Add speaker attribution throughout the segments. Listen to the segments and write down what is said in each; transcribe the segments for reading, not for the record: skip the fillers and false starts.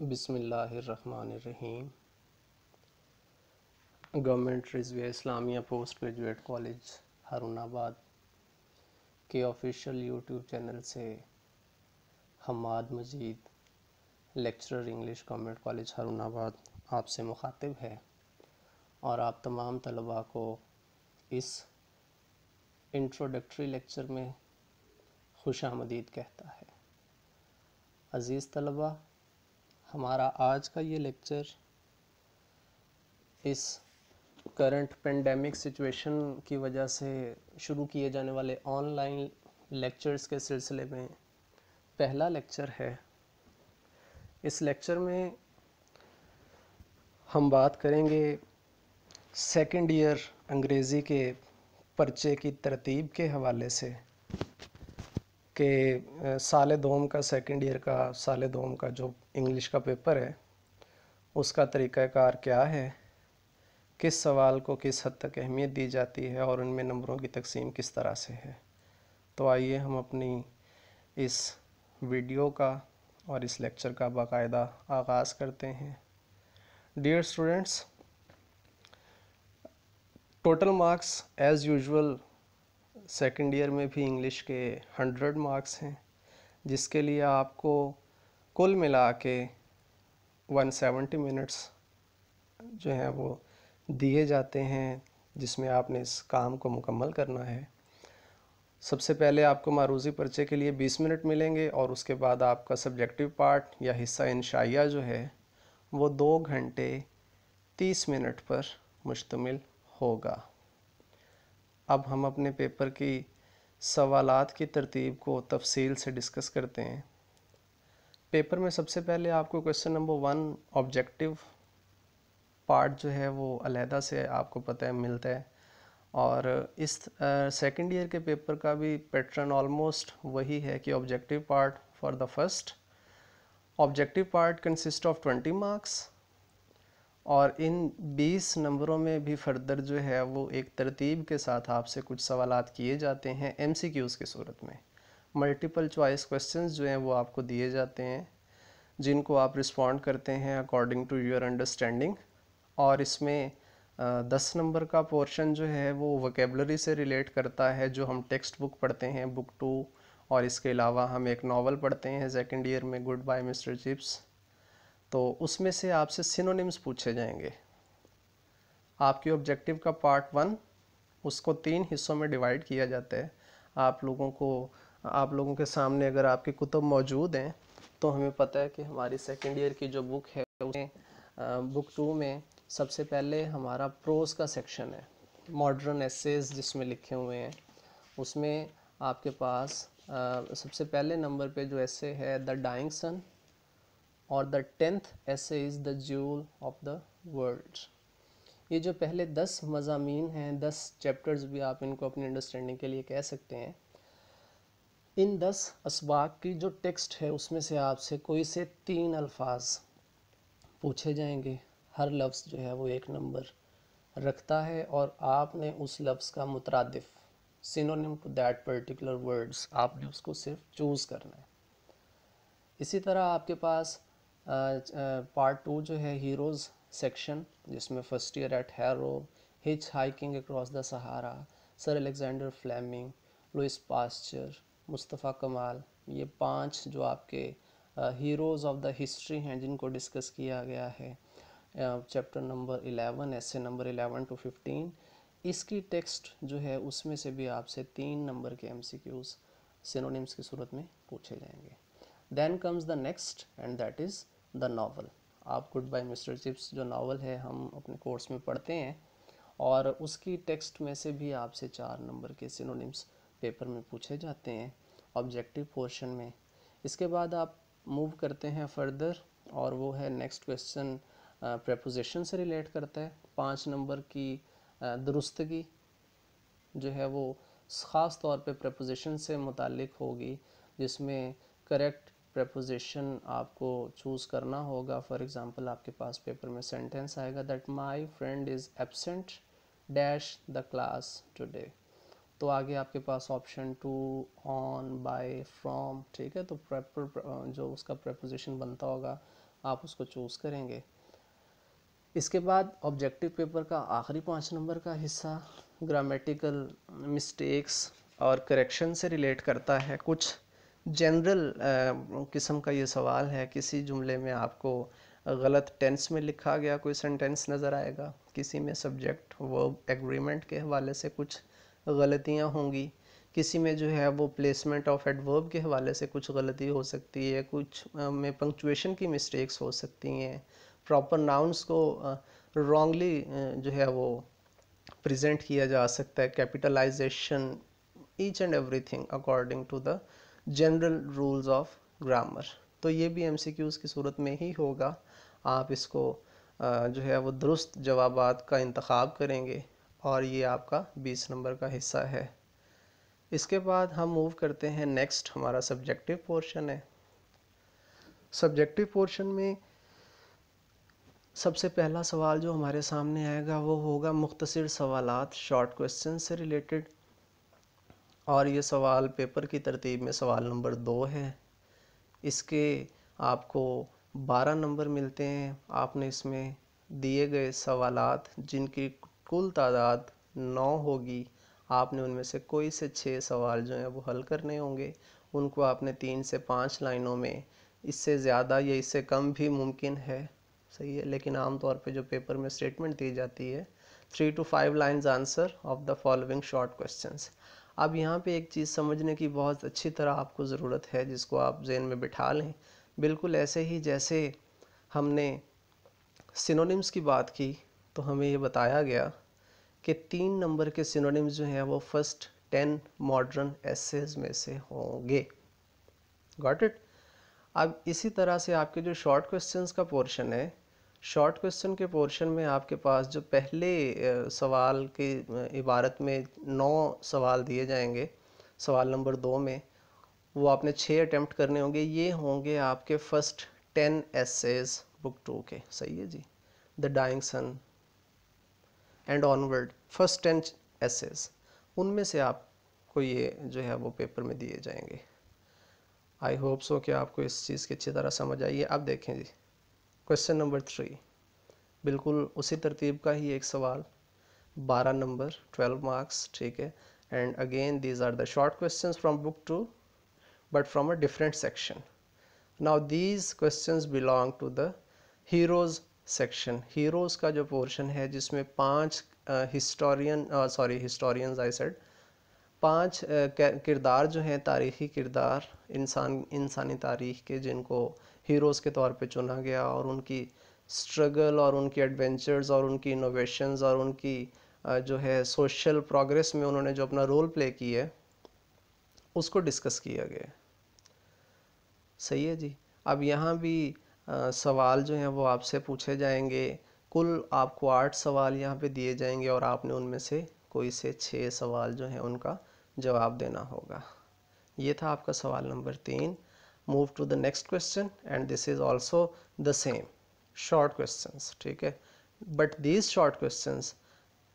Speaker 1: बिस्मिल्लाहिर्रहमानिर्रहीम। Government Rizvia Islamia post graduate college Harunabad के official YouTube channel से Hammad Majeed lecturer English government college Harunabad आपसे मुखातिब है और आप तमाम तलबा को इस इंट्रोडक्टरी लेक्चर में खुशामदीद कहता है। अज़ीज़ तलबा, हमारा आज का ये लेक्चर इस करंट पेंडेमिक सिचुएशन की वजह से शुरू किए जाने वाले ऑनलाइन लेक्चर्स के सिलसिले में पहला लेक्चर है। इस लेक्चर में हम बात करेंगे सेकंड ईयर अंग्रेज़ी के पर्चे की तरतीब के हवाले से कि साल दोम का सेकंड ईयर का साल दोम का जो इंग्लिश का पेपर है उसका तरीक़ाकार क्या है, किस सवाल को किस हद तक अहमियत दी जाती है और उनमें नंबरों की तकसीम किस तरह से है। तो आइए हम अपनी इस वीडियो का और इस लेक्चर का बाकायदा आगाज़ करते हैं। Dear students, total marks as usual second year में भी इंग्लिश के 100 मार्क्स हैं, जिसके लिए आपको कुल मिला के 170 मिनट्स जो हैं वो दिए जाते हैं, जिसमें आपने इस काम को मुकम्मल करना है। सबसे पहले आपको मारूज़ी पर्चे के लिए 20 मिनट मिलेंगे और उसके बाद आपका सब्जेक्टिव पार्ट या हिस्सा इंशाइया जो है वो 2 घंटे 30 मिनट पर मुश्तमिल होगा। अब हम अपने पेपर की सवालात की तरतीब को तफसील से डिस्कस करते हैं। पेपर में सबसे पहले आपको क्वेश्चन नंबर 1 ऑब्जेक्टिव पार्ट जो है वो अलहदा से आपको पता है मिलता है और इस सेकंड ईयर के पेपर का भी पैटर्न ऑलमोस्ट वही है कि objective part for the first objective part consist of 20 marks और इन 20 नंबरों में भी फर्दर जो है वो एक तरतीब के साथ आपसे कुछ सवालात किए जाते हैं MCQs की सूरत में। मल्टीपल चॉइस क्वेश्चंस जो हैं वो आपको दिए जाते हैं, जिनको आप रिस्पॉन्ड करते हैं अकॉर्डिंग टू योर अंडरस्टैंडिंग। और इसमें 10 नंबर का पोर्शन जो है वो वोकेबलरी से रिलेट करता है, जो हम टेक्स्ट बुक पढ़ते हैं बुक 2, और इसके अलावा हम एक नावल पढ़ते हैं सेकंड ईयर में गुड बाय मिस्टर चिप्स। तो उसमें से आपसे सिनोनिम्स पूछे जाएंगे। आपके ऑब्जेक्टिव का पार्ट 1 उसको 3 हिस्सों में डिवाइड किया जाता है। आप लोगों के सामने अगर आपकी कुतुब मौजूद हैं तो हमें पता है कि हमारी सेकंड ईयर की जो बुक है उसमें बुक 2 में सबसे पहले हमारा प्रोज का सेक्शन है, मॉडर्न एसेज जिसमें लिखे हुए हैं। उसमें आपके पास सबसे पहले नंबर पे जो एसे है द डाइंग सन और the 10th essay is the jewel of the world. ये जो पहले 10 मज़ामीन हैं, 10 चैप्टर्स भी आप इनको अपनी अंडरस्टैंडिंग के लिए कह सकते हैं। इन 10 असबाक की जो टेक्स्ट है उसमें से आपसे कोई से 3 अल्फाज पूछे जाएंगे। हर लफ्ज़ जो है वो 1 नंबर रखता है और आपने उस लफ्ज़ का मुतरादिफ synonym to that particular words आपने उसको सिर्फ चूज़ करना है। इसी तरह आपके पास पार्ट 2 जो है हीरोज़ सेक्शन, जिसमें first year at Harrow, hitch hiking across the Sahara, sir Alexander Fleming, Louis Pasteur, Mustafa Kemal, ये 5 जो आपके हीरोज़ ऑफ द हिस्ट्री हैं जिनको डिस्कस किया गया है। चैप्टर नंबर 11 ऐसे नंबर 11 to 15, इसकी टेक्स्ट जो है उसमें से भी आपसे 3 नंबर के MCQs सिनोनिम्स की सूरत में पूछे जाएंगे। Then comes the next and that is the novel. आप गुड बाय मिस्टर चिप्स जो नावल है हम अपने कोर्स में पढ़ते हैं और उसकी टेक्स्ट में से भी आपसे 4 नंबर के सिनोनिम्स पेपर में पूछे जाते हैं ऑब्जेक्टिव पोर्शन में। इसके बाद आप मूव करते हैं फर्दर और वो है नेक्स्ट क्वेश्चन प्रेपोजिशन से रिलेट करता है। 5 नंबर की दुरुस्तगी जो है वो ख़ास तौर पे प्रेपोजिशन से मुतालिक होगी, जिसमें करेक्ट प्रेपोजिशन आपको चूज़ करना होगा। फॉर एग्ज़ाम्पल आपके पास पेपर में सेंटेंस आएगा that my friend is absent dash the class today. तो आगे आपके पास ऑप्शन 2 ऑन, बाय, फ्रॉम, ठीक है। तो जो उसका प्रेपोजिशन बनता होगा आप उसको चूज़ करेंगे। इसके बाद ऑब्जेक्टिव पेपर का आखिरी 5 नंबर का हिस्सा ग्रामेटिकल मिस्टेक्स और करेक्शन से रिलेट करता है। कुछ जनरल किस्म का ये सवाल है, किसी जुमले में आपको गलत टेंस में लिखा गया कोई सेंटेंस नज़र आएगा, किसी में सब्जेक्ट वर्ब एग्रीमेंट के हवाले से कुछ गलतियाँ होंगी, किसी में जो है वो प्लेसमेंट ऑफ एडवर्ब के हवाले से कुछ गलती हो सकती है, कुछ में पंक्चुएशन की मिस्टेक्स हो सकती हैं, प्रॉपर नाउन्स को रॉन्गली जो है वो प्रेजेंट किया जा सकता है, capitalization, each and everything according to the general rules of grammar. तो ये भी एमसीक्यूज़ की सूरत में ही होगा। आप इसको जो है वो दुरुस्त जवाबात का इंतखाब करेंगे और ये आपका 20 नंबर का हिस्सा है। इसके बाद हम मूव करते हैं नेक्स्ट, हमारा सब्जेक्टिव पोर्शन है। सब्जेक्टिव पोर्शन में सबसे पहला सवाल जो हमारे सामने आएगा वो होगा मुख्तसर सवालात, शॉर्ट क्वेश्चन से रिलेटेड, और ये सवाल पेपर की तरतीब में सवाल नंबर 2 है। इसके आपको 12 नंबर मिलते हैं। आपने इसमें दिए गए सवालात जिनकी कुल तादाद 9 होगी, आपने उनमें से कोई से 6 सवाल जो हैं वो हल करने होंगे। उनको आपने 3 से 5 लाइनों में, इससे ज़्यादा या इससे कम भी मुमकिन है, सही है, लेकिन आमतौर पे जो पेपर में स्टेटमेंट दी जाती है 3 to 5 lines answer of the following short questions. अब यहाँ पे एक चीज़ समझने की बहुत अच्छी तरह आपको ज़रूरत है, जिसको आप जहन में बिठा लें। बिल्कुल ऐसे ही जैसे हमने सिनोनिम्स की बात की, तो हमें ये बताया गया कि 3 नंबर के सिनोनिम्स जो हैं वो फर्स्ट 10 मॉडर्न एसेज में से होंगे। Got it. अब इसी तरह से आपके जो शॉर्ट क्वेश्चंस का पोर्शन है, शॉर्ट क्वेश्चन के पोर्शन में आपके पास जो पहले सवाल की इबारत में 9 सवाल दिए जाएंगे, सवाल नंबर 2 में वो आपने 6 अटैम्प्ट करने होंगे। ये होंगे आपके फर्स्ट 10 एसेज बुक 2 के, सही है जी। The dying sun and onward, first 10 essays, उनमें से आपको ये जो है वो पेपर में दिए जाएंगे। आई होप सो कि आपको इस चीज़ की अच्छी तरह समझ आई है। अब देखें जी, क्वेश्चन नंबर 3 बिल्कुल उसी तरतीब का ही एक सवाल, 12 नंबर, 12 मार्क्स, ठीक है। And again these are the short questions from book 2 but from a different section. Now these questions belong to the heroes section. Heroes का जो पोर्शन है जिसमें 5 हिस्टोरियंस आई सेड, 5 किरदार जो हैं, तारीख़ी किरदार, इंसानी तारीख़ के, जिनको हीरोज़ के तौर पे चुना गया और उनकी स्ट्रगल और उनकी एडवेंचर्स और उनकी इनोवेशंस और उनकी जो है सोशल प्रोग्रेस में उन्होंने जो अपना रोल प्ले किया है उसको डिस्कस किया गया है, सही है जी। अब यहाँ भी सवाल जो हैं वो आपसे पूछे जाएंगे। कुल आपको 8 सवाल यहाँ पे दिए जाएंगे और आपने उनमें से कोई से 6 सवाल जो हैं उनका जवाब देना होगा। ये था आपका सवाल number 3। Move to the next question and this is also the same short questions, ठीक है। बट दीज शॉर्ट क्वेश्चंस,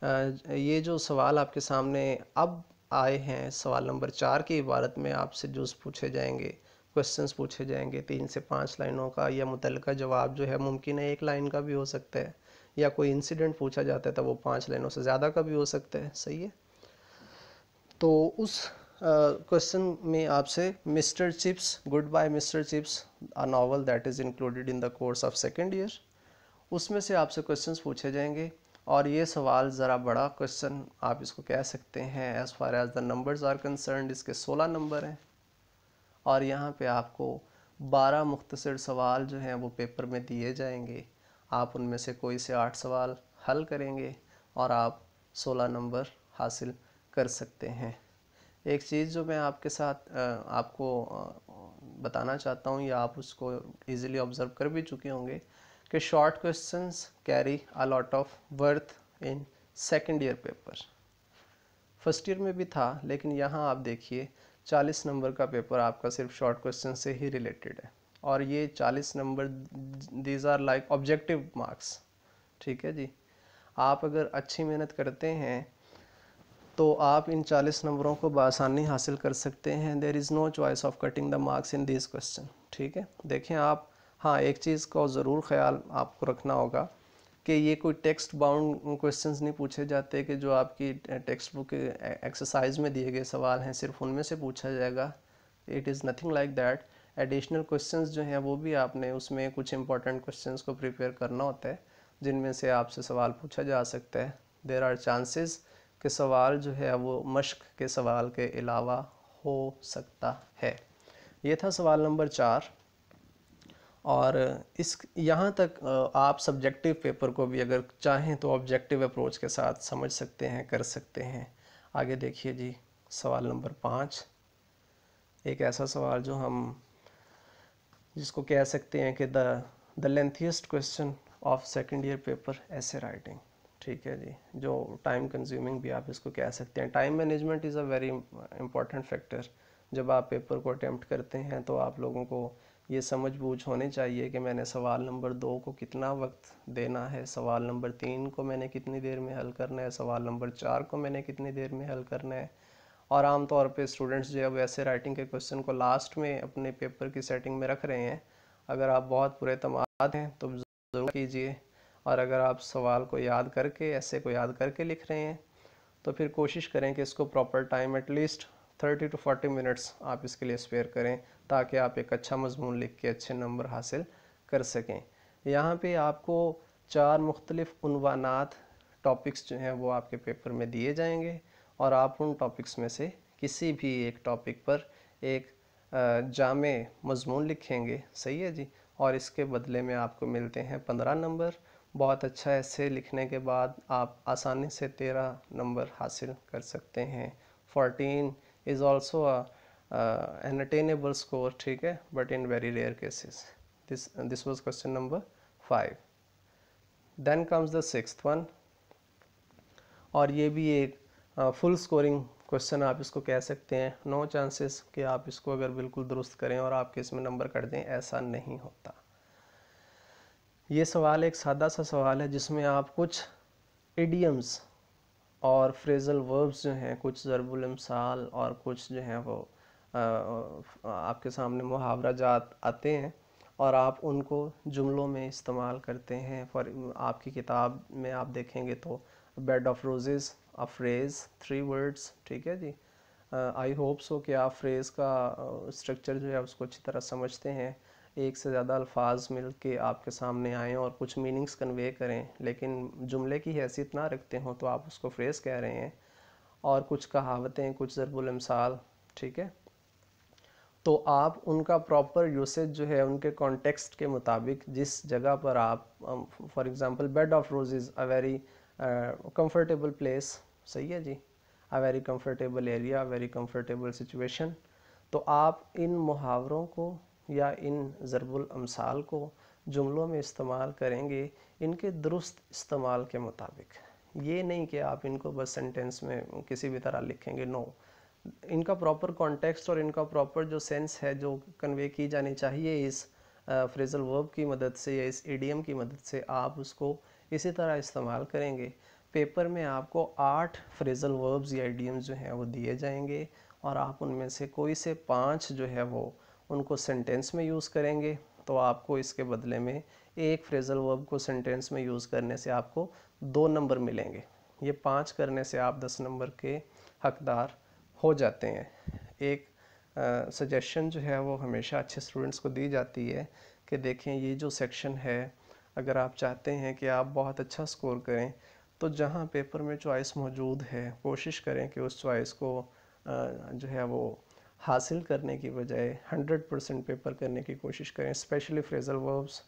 Speaker 1: ये जो सवाल आपके सामने अब आए हैं, सवाल नंबर 4 की इबारत में आपसे जो पूछे जाएंगे, क्वेश्चंस पूछे जाएंगे 3 से 5 लाइनों का, या मुतल्लिका जवाब जो है मुमकिन है 1 लाइन का भी हो सकता है, या कोई इंसिडेंट पूछा जाता है तो वो 5 लाइनों से ज़्यादा का भी हो सकता है, सही है। तो उस क्वेश्चन में आपसे mister Chips, goodbye mister Chips, a novel that is included in the course of second year, उसमें से आपसे क्वेश्चंस पूछे जाएंगे। और ये सवाल ज़रा बड़ा क्वेश्चन आप इसको कह सकते हैं, as far as the numbers are concerned इसके 16 नंबर हैं और यहाँ पे आपको 12 मुख्तसर सवाल जो हैं वो पेपर में दिए जाएंगे। आप उनमें से कोई से 8 सवाल हल करेंगे और आप 16 नंबर हासिल कर सकते हैं। एक चीज़ जो मैं आपके साथ आपको बताना चाहता हूँ, या आप उसको इजीली ऑब्ज़र्व कर भी चुके होंगे, कि short questions carry a lot of worth in second year paper. First year में भी था, लेकिन यहाँ आप देखिए 40 नंबर का पेपर आपका सिर्फ शॉर्ट क्वेश्चन से ही रिलेटेड है, और ये 40 number these are like objective marks, ठीक है जी। आप अगर अच्छी मेहनत करते हैं तो आप इन 40 नंबरों को बआसानी हासिल कर सकते हैं। There is no choice of cutting the marks in this question, ठीक है। देखें आप, हाँ, एक चीज़ का ज़रूर ख्याल आपको रखना होगा कि ये कोई टेक्स्ट बाउंड क्वेश्चंस नहीं पूछे जाते कि जो आपकी टेक्स्ट बुक एक्सरसाइज में दिए गए सवाल हैं सिर्फ उनमें से पूछा जाएगा। It is nothing like that. Additional questions जो हैं वो भी आपने उसमें कुछ इंपॉर्टेंट क्वेश्चंस को प्रिपेयर करना होता है जिनमें से आपसे सवाल पूछा जा सकता है। देयर आर चांसेस कि सवाल जो है वो मश्क के सवाल के अलावा हो सकता है। ये था सवाल नंबर 4। और इस यहाँ तक आप सब्जेक्टिव पेपर को भी अगर चाहें तो ऑब्जेक्टिव अप्रोच के साथ समझ सकते हैं, कर सकते हैं। आगे देखिए जी, सवाल नंबर 5, एक ऐसा सवाल जो हम जिसको कह सकते हैं कि the lengthiest question of second year paper ऐसे राइटिंग। ठीक है जी, जो टाइम कंज्यूमिंग भी आप इसको कह सकते हैं। Time management is a very important factor. जब आप पेपर को अटेम्प्ट करते हैं तो आप लोगों को ये समझ बूझ होनी चाहिए कि मैंने सवाल नंबर 2 को कितना वक्त देना है, सवाल नंबर 3 को मैंने कितनी देर में हल करना है, सवाल नंबर 4 को मैंने कितनी देर में हल करना है। और आमतौर पे स्टूडेंट्स जो है वो ऐसे राइटिंग के क्वेश्चन को लास्ट में अपने पेपर की सेटिंग में रख रहे हैं। अगर आप बहुत बुरे तमाद हैं तो ज़रूर कीजिए, और अगर आप सवाल को याद करके, ऐसे को याद करके लिख रहे हैं तो फिर कोशिश करें कि इसको proper time at least 30 to 40 minutes आप इसके लिए स्पेयर करें ताकि आप एक अच्छा मजमून लिख के अच्छे नंबर हासिल कर सकें। यहाँ पे आपको 4 मुख्तलिफ उन्वानात टॉपिक्स जो हैं वो आपके पेपर में दिए जाएंगे और आप उन टॉपिक्स में से किसी भी एक टॉपिक पर एक जामे मजमून लिखेंगे। सही है जी। और इसके बदले में आपको मिलते हैं 15 नंबर। बहुत अच्छा ऐसे लिखने के बाद आप आसानी से 13 नंबर हासिल कर सकते हैं। 14 is also an attainable score, ठीक है, but in very rare cases. This was question number 5। Then comes the 6th one, और ये भी एक फुल स्कोरिंग क्वेश्चन आप इसको कह सकते हैं। नो चांसेस कि आप इसको अगर बिल्कुल दुरुस्त करें और आपके इसमें नंबर कट दें, ऐसा नहीं होता। ये सवाल एक सादा सा सवाल है जिसमें आप कुछ इडियम्स और फ्रेजल वर्ब्स जो हैं, कुछ ज़रबुल इम्साल और कुछ जो हैं वो आपके सामने मुहावरा जात आते हैं और आप उनको जुमलों में इस्तेमाल करते हैं। फॉर आपकी किताब में आप देखेंगे तो bed of roses, a phrase, 3 words. ठीक है जी। आई होप सो कि आप फ्रेज़ का स्ट्रक्चर जो है उसको अच्छी तरह समझते हैं। एक से ज़्यादा अल्फाज मिल के आपके सामने आएँ और कुछ मीनिंग्स कन्वे करें, लेकिन जुमले की हैसियत ना रखते हों तो आप उसको फ्रेज़ कह रहे हैं। और कुछ कहावतें, कुछ ज़रबुल इम्साल, ठीक है, तो आप उनका प्रॉपर यूसेज जो है उनके कॉन्टेक्स्ट के मुताबिक जिस जगह पर आप, for example bed of roses, a very comfortable place. सही है जी। A very comfortable area, very comfortable situation. तो आप इन मुहावरों को या इन ज़रबुल अमसाल को जुमलों में इस्तेमाल करेंगे इनके दुरुस्त इस्तेमाल के मुताबिक। ये नहीं कि आप इनको बस सेंटेंस में किसी भी तरह लिखेंगे, नो। इनका प्रॉपर कॉन्टेक्स्ट और इनका प्रॉपर जो सेंस है जो कन्वे की जानी चाहिए इस फ्रेजल वर्ब की मदद से या इस इडियम की मदद से, आप उसको इसी तरह इस्तेमाल करेंगे। पेपर में आपको 8 फ्रेजल वर्ब्स या इडियम्स जो हैं वो दिए जाएंगे और आप उनमें से कोई से 5 जो है वो उनको सेंटेंस में यूज़ करेंगे। तो आपको इसके बदले में एक फ्रेजल वर्ब को सेंटेंस में यूज़ करने से आपको 2 नंबर मिलेंगे। ये 5 करने से आप 10 नंबर के हकदार हो जाते हैं। एक सजेशन जो है वो हमेशा अच्छे स्टूडेंट्स को दी जाती है कि देखें ये जो सेक्शन है, अगर आप चाहते हैं कि आप बहुत अच्छा स्कोर करें तो जहाँ पेपर में चॉइस मौजूद है कोशिश करें कि उस चॉइस को जो है वो हासिल करने की बजाय 100% पेपर करने की कोशिश करें। Specially phrasal verbs,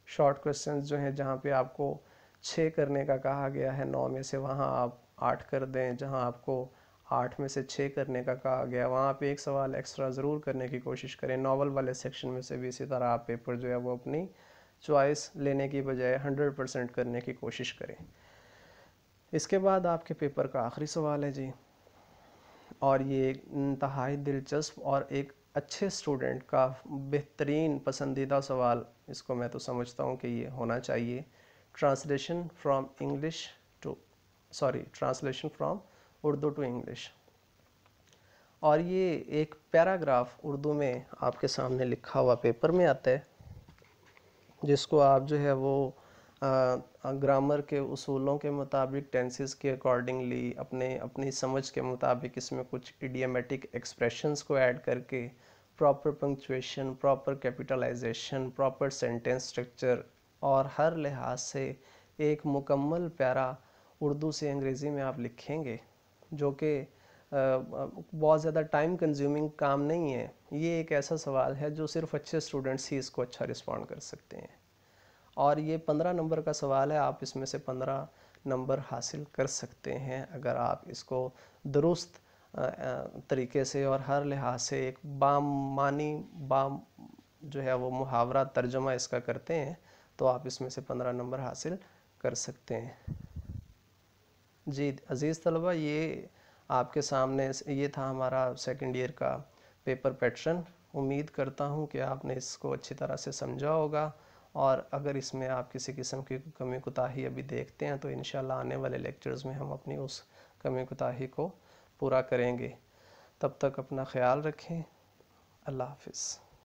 Speaker 1: short questions जो हैं जहाँ पे आपको 6 करने का कहा गया है 9 में से, वहाँ आप 8 कर दें। जहाँ आपको 8 में से 6 करने का कहा गया वहाँ पे एक सवाल एक्स्ट्रा ज़रूर करने की कोशिश करें। नॉवल वाले सेक्शन में से भी इसी तरह आप पेपर जो है वो अपनी चॉइस लेने की बजाय 100% करने की कोशिश करें। इसके बाद आपके पेपर का आखिरी सवाल है जी, और ये एक इंतहाई दिलचस्प और एक अच्छे स्टूडेंट का बेहतरीन पसंदीदा सवाल, इसको मैं तो समझता हूँ कि ये होना चाहिए। Translation from Urdu to English. और ये एक पैराग्राफ उर्दू में आपके सामने लिखा हुआ पेपर में आता है। जिसको आप जो है वो ग्रामर के उसूलों के मुताबिक, टेंसेस के अकॉर्डिंगली, अपनी समझ के मुताबिक इसमें कुछ इडियमेटिक एक्सप्रेशंस को ऐड करके proper punctuation, proper capitalization, proper sentence structure और हर लिहाज से एक मुकम्मल प्यारा उर्दू से अंग्रेज़ी में आप लिखेंगे, जो कि बहुत ज़्यादा टाइम कंज्यूमिंग काम नहीं है। ये एक ऐसा सवाल है जो सिर्फ अच्छे स्टूडेंट्स ही इसको अच्छा रिस्पॉन्ड कर सकते हैं, और ये 15 नंबर का सवाल है। आप इसमें से 15 नंबर हासिल कर सकते हैं अगर आप इसको दुरुस्त तरीके से और हर लिहाज से एक बाम जो है वो मुहावरा तर्जुमा इसका करते हैं, तो आप इसमें से 15 नंबर हासिल कर सकते हैं। जी अज़ीज़ तलबा, ये आपके सामने ये था हमारा सेकंड ईयर का पेपर पैटर्न। उम्मीद करता हूँ कि आपने इसको अच्छी तरह से समझा होगा, और अगर इसमें आप किसी किस्म की कमी कोताही अभी देखते हैं तो इंशाल्लाह आने वाले लेक्चर्स में हम अपनी उस कमी कोताही को पूरा करेंगे। तब तक अपना ख्याल रखें। अल्लाह हाफ़िज़।